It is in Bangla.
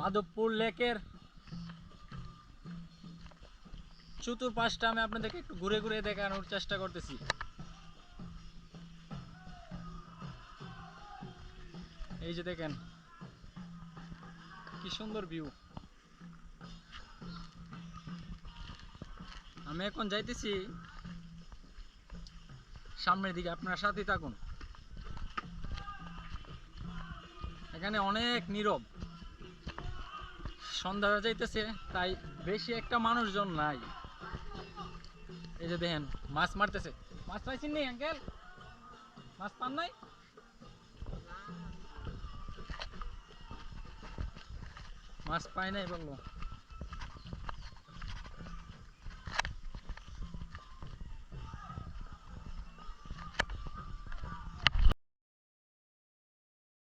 মাধবপুর লেকের চতুর্পাশটা আমি আপনাদেরকে একটু ঘুরে ঘুরে দেখানোর চেষ্টা করতেছি। এই যে দেখেন কি সুন্দর ভিউ। আমি এখন যাইতেছি সামনের দিকে, আপনার সাথেই থাকুন। এখানে অনেক নীরব, সন্ধ্যা হয়ে যাইতেছে তাই বেশি একটা মানুষজন নাই। এই যে দেখেন মাছ মারতেছে। মাছ পাইছেন নি আঙ্কেল? মাছ পান নাই? মাছ পাই নাই বললো।